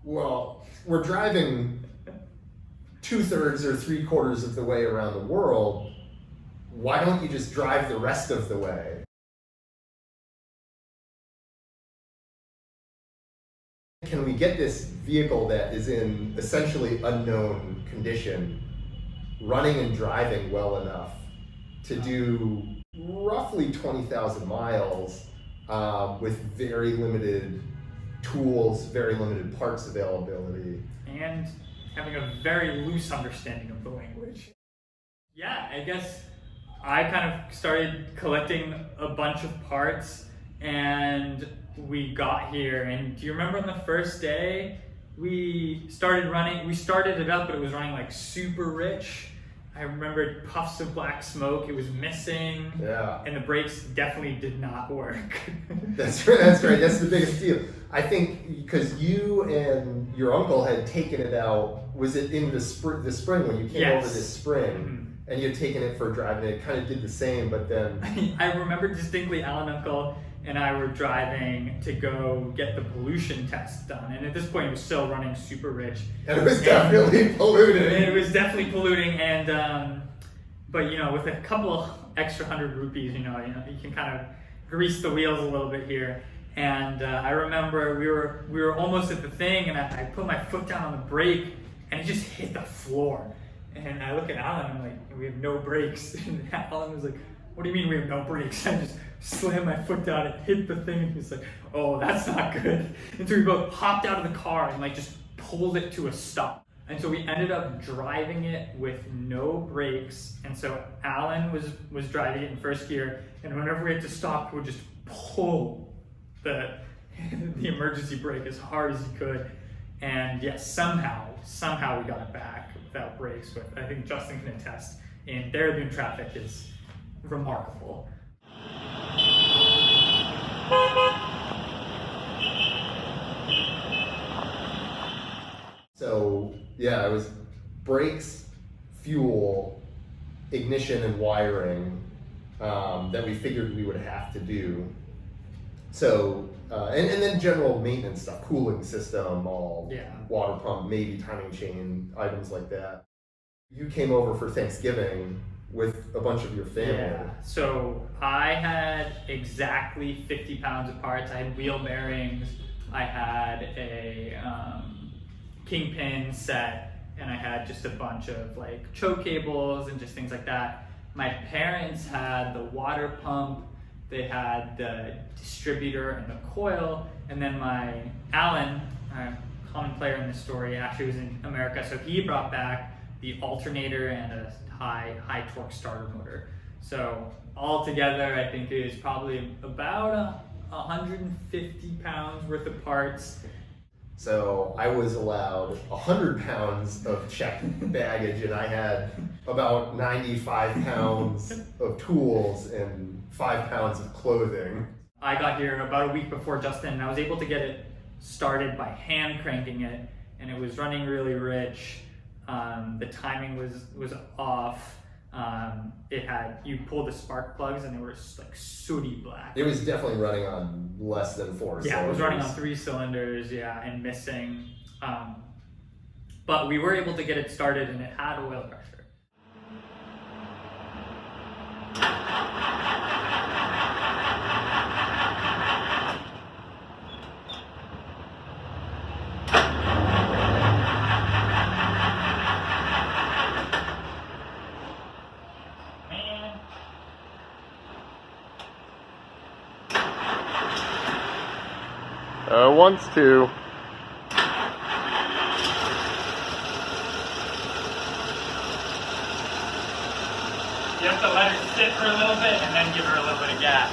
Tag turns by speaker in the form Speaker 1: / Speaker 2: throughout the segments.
Speaker 1: Well, we're driving 2/3 or 3/4 of the way around the world. Why don't you just drive the rest of the way? Can we get this vehicle that is in essentially unknown condition running and driving well enough to do roughly 20,000 miles with very limited tools, very limited parts availability?
Speaker 2: And having a very loose understanding of the language. Yeah, I guess I kind of started collecting a bunch of parts, and we got here. And do you remember on the first day we started it up, but it was running like super rich. I remembered puffs of black smoke, it was missing.
Speaker 1: Yeah.
Speaker 2: And the brakes definitely did not work.
Speaker 1: That's right, that's right, that's the biggest deal. I think because you and your uncle had taken it out, was it in the spring when you came
Speaker 2: Yes.
Speaker 1: over this spring? And you had taken it for a drive, and it kind of did the same, but then...
Speaker 2: I remember distinctly Alan Uncle and I were driving to go get the pollution test done. And at this point, it was still running super rich.
Speaker 1: And it was definitely polluting.
Speaker 2: It was definitely polluting. And, but you know, with a couple extra 100 rupees, you can kind of grease the wheels a little bit here. And I remember we were almost at the thing, and I put my foot down on the brake, and it just hit the floor. And I look at Alan, and I'm like, we have no brakes. And Alan was like, what do you mean we have no brakes? I just slammed my foot down and hit the thing, and he's like, oh, that's not good. And so we both hopped out of the car and like just pulled it to a stop. And so we ended up driving it with no brakes. And so Alan was driving it in first gear, and whenever we had to stop, he would just pull the emergency brake as hard as he could. And yes, somehow we got it back without brakes, but I think Justin can attest, and Dehradun traffic is remarkable.
Speaker 1: So yeah, it was brakes, fuel, ignition, and wiring that we figured we would have to do. So and then general maintenance stuff, cooling system, water pump, maybe timing chain, items like that. You came over for Thanksgiving with a bunch of your family.
Speaker 2: Yeah. So I had exactly 50 pounds of parts. I had wheel bearings, I had a kingpin set, and I had just a bunch of like choke cables and just things like that. My parents had the water pump, they had the distributor and the coil, and then my Alan, a common player in this story, actually was in America, so he brought back the alternator and a high torque starter motor. So all together, I think it was probably about 150 pounds worth of parts.
Speaker 1: So I was allowed 100 pounds of checked baggage, and I had about 95 pounds of tools and 5 pounds of clothing.
Speaker 2: I got here about a week before Justin, and I was able to get it started by hand cranking it, and it was running really rich. The timing was off. You pulled the spark plugs, and they were like sooty black.
Speaker 1: It was definitely running on less than 4 cylinders.
Speaker 2: Yeah, it was running on 3 cylinders, and missing. But we were able to get it started, and it had oil pressure.
Speaker 1: Wants to.
Speaker 2: You have to let her sit for a little bit and then give her a little bit of gas.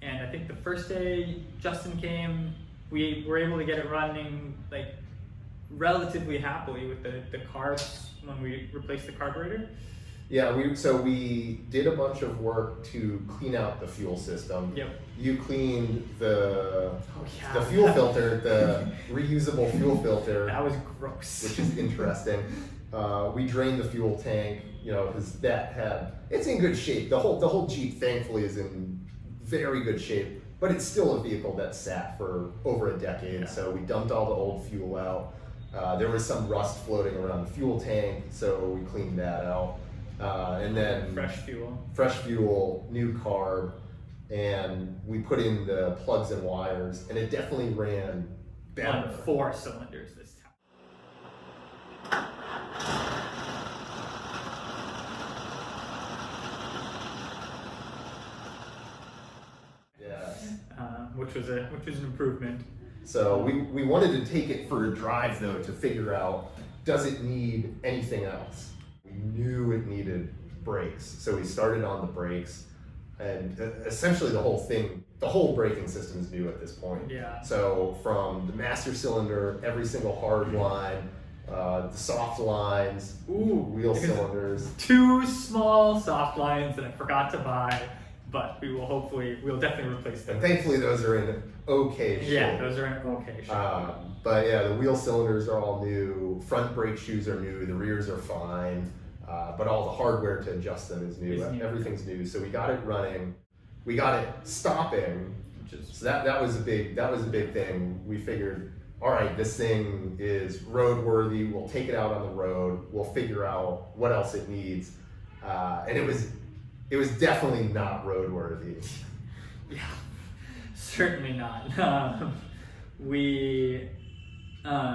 Speaker 2: And I think the first day Justin came, we were able to get it running like relatively happily with the carbs when we replaced the carburetor.
Speaker 1: Yeah, we did a bunch of work to clean out the fuel system.
Speaker 2: Yep.
Speaker 1: You cleaned the fuel filter, the reusable fuel filter.
Speaker 2: That was gross.
Speaker 1: Which is interesting. We drained the fuel tank, because it's in good shape. The whole Jeep, thankfully, is in very good shape. but it's still a vehicle that sat for over a decade.
Speaker 2: Yeah.
Speaker 1: So we dumped all the old fuel out. There was some rust floating around the fuel tank, so we cleaned that out. And then fresh fuel, new carb, and we put in the plugs and wires, and it definitely ran better.
Speaker 2: On 4 cylinders this time.
Speaker 1: Yeah.
Speaker 2: Which was an improvement.
Speaker 1: So we wanted to take it for a drive though to figure out, does it need anything else? We knew it needed brakes, so we started on the brakes, and essentially the whole braking system is new at this point.
Speaker 2: Yeah.
Speaker 1: So from the master cylinder, every single hard line, the soft lines, wheel cylinders.
Speaker 2: 2 small soft lines that I forgot to buy, but we'll definitely replace them.
Speaker 1: And thankfully those are in okay shape.
Speaker 2: Yeah, those are in okay shape.
Speaker 1: But yeah, the wheel cylinders are all new, front brake shoes are new, the rears are fine, but all the hardware to adjust them is new. Everything's new. So we got it running, we got it stopping. So that was a big thing. We figured, all right, this thing is roadworthy. We'll take it out on the road. We'll figure out what else it needs, and it was definitely not roadworthy.
Speaker 2: Yeah, certainly not.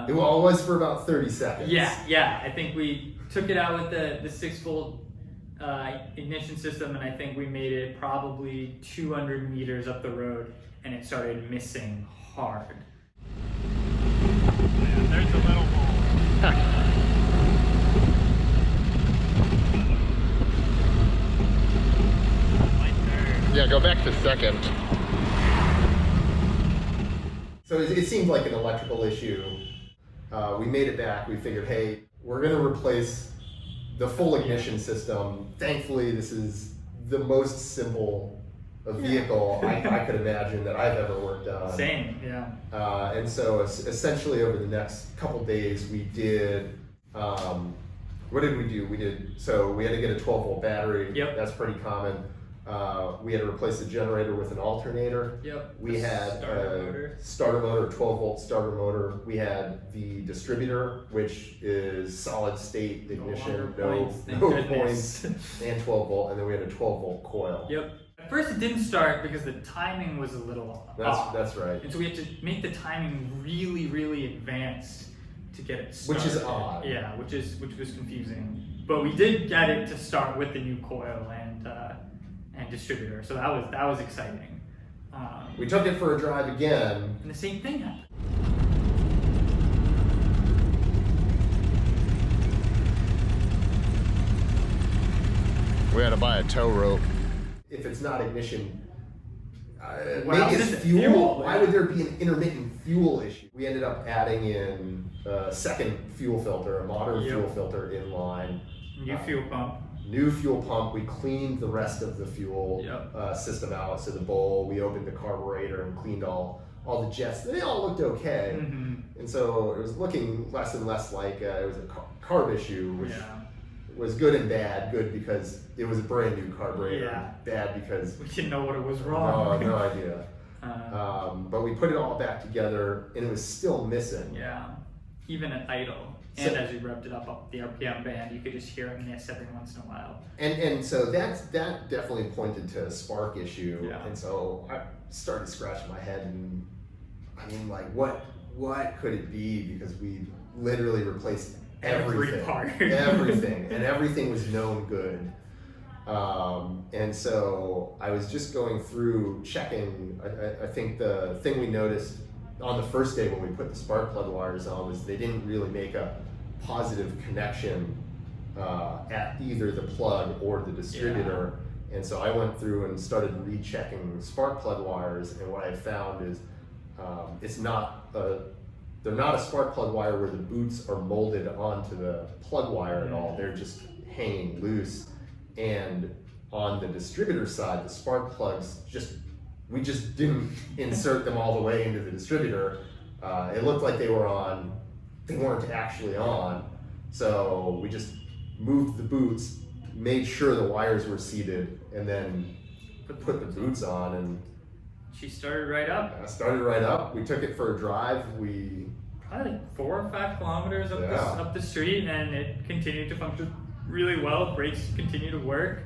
Speaker 2: It
Speaker 1: was for about 30 seconds.
Speaker 2: Yeah. I think we took it out with the 6-volt ignition system, and I think we made it probably 200 meters up the road, and it started missing hard.
Speaker 3: Yeah, there's a little hole.
Speaker 1: Yeah, go back to second. So it seemed like an electrical issue. We made it back. We figured, hey, we're going to replace the full ignition system. Thankfully, this is the most simple vehicle I could imagine that I've ever worked on.
Speaker 2: Same, yeah.
Speaker 1: And so essentially over the next couple days, we did, what did we do? So we had to get a 12-volt battery.
Speaker 2: Yep.
Speaker 1: That's pretty common. We had to replace the generator with an alternator.
Speaker 2: Yep.
Speaker 1: We had a starter motor, 12-volt starter motor. We had the distributor, which is solid state ignition, no points, and 12-volt. And then we had a 12-volt coil.
Speaker 2: Yep. At first it didn't start because the timing was a little off.
Speaker 1: That's right.
Speaker 2: And so we had to make the timing really, really advanced to get it started.
Speaker 1: Which is odd.
Speaker 2: Yeah, which was confusing. But we did get it to start with the new coil and distributor, so that was exciting.
Speaker 1: We took it for a drive again,
Speaker 2: and the same thing happened.
Speaker 4: We had to buy a tow rope.
Speaker 1: If it's not ignition,
Speaker 2: What
Speaker 1: maybe
Speaker 2: else
Speaker 1: it's
Speaker 2: is it?
Speaker 1: fuel. Why would there be an intermittent fuel issue? We ended up adding in a second fuel filter, a modern fuel filter in line.
Speaker 2: New fuel pump.
Speaker 1: New fuel pump. We cleaned the rest of the fuel system out. So the bowl, we opened the carburetor and cleaned all the jets. They all looked okay.
Speaker 2: Mm-hmm.
Speaker 1: And so it was looking less and less like it was a carb issue, which was good and bad. Good because it was a brand new carburetor.
Speaker 2: Yeah.
Speaker 1: Bad because
Speaker 2: We didn't know what it was wrong.
Speaker 1: no idea. But we put it all back together, and it was still missing.
Speaker 2: Yeah, even at idle. And as you revved it up the RPM band, you could just hear it miss every once in a while.
Speaker 1: And so that definitely pointed to a spark issue.
Speaker 2: Yeah.
Speaker 1: And so I started scratching my head, and I mean, like, what could it be? Because we literally replaced everything,
Speaker 2: Every part.
Speaker 1: everything, and everything was known good. And so I was just going through checking. I think the thing we noticed on the first day when we put the spark plug wires on was they didn't really make a positive connection at either the plug or the distributor. And so I went through and started rechecking spark plug wires, and what I found is they're not a spark plug wire where the boots are molded onto the plug wire at all. They're just hanging loose. And on the distributor side, the spark plugs we just didn't insert them all the way into the distributor. It looked like they were on, they weren't actually on. So we just moved the boots, made sure the wires were seated, and then put the boots on, and
Speaker 2: She started right up.
Speaker 1: Started right up. We took it for a drive. We
Speaker 2: Probably like 4 or 5 kilometers up,
Speaker 1: Yeah.
Speaker 2: up the street, and it continued to function really well. Brakes continued to work,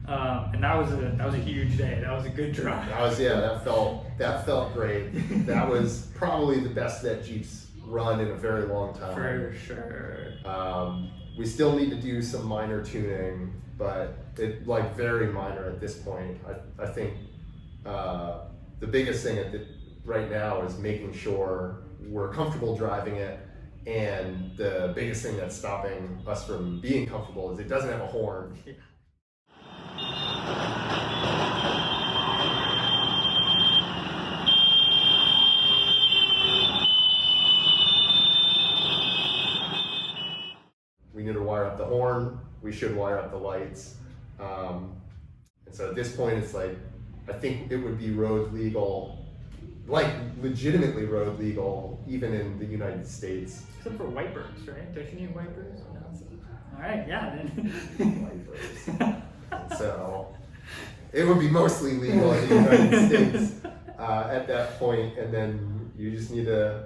Speaker 2: and that was a huge day. That was a good drive.
Speaker 1: that felt great. That was probably the best that Jeep's run in a very long time.
Speaker 2: For sure.
Speaker 1: We still need to do some minor tuning, but it like very minor at this point. I think the biggest thing right now is making sure we're comfortable driving it, and the biggest thing that's stopping us from being comfortable is it doesn't have a horn.
Speaker 2: Yeah.
Speaker 1: We need to wire up the horn. We should wire up the lights. And so at this point, it's like, I think it would be road legal, like legitimately road legal, even in the United States.
Speaker 2: Except for wipers, right? Don't you need wipers? No. All right, yeah. Then.
Speaker 1: Wipers. So it would be mostly legal in the United States at that point, and then you just need to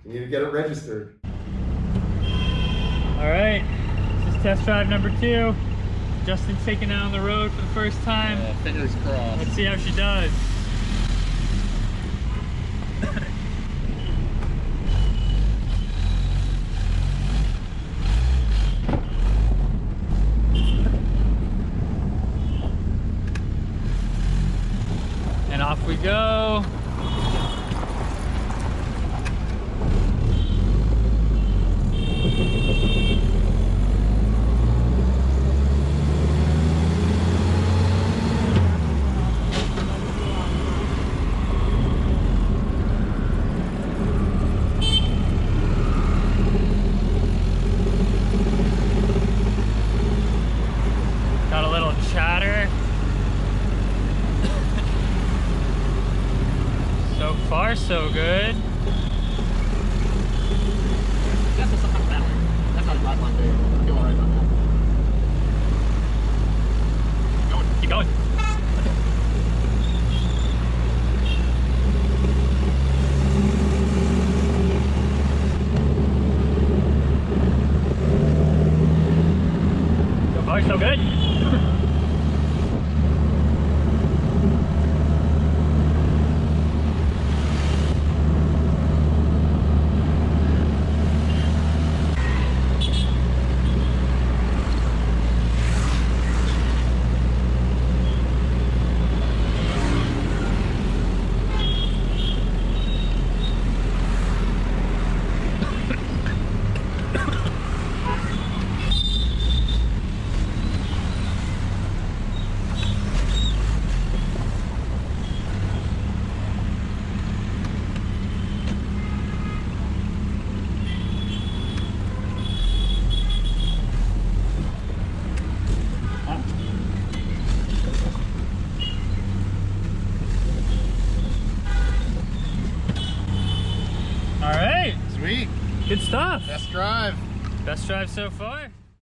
Speaker 1: get it registered.
Speaker 2: All right, this is test drive number 2. Justin's taking it on the road for the first time.
Speaker 4: Fingers crossed.
Speaker 2: Let's see how she does. And off we go. Got a little chatter. So far, so good.
Speaker 4: That's just something that way. That's how you ride one day. I feel alright about that.
Speaker 2: Going, keep going. So far, so good. All right,
Speaker 4: Sweet.
Speaker 2: good stuff.
Speaker 4: Best drive.
Speaker 2: Best drive so far.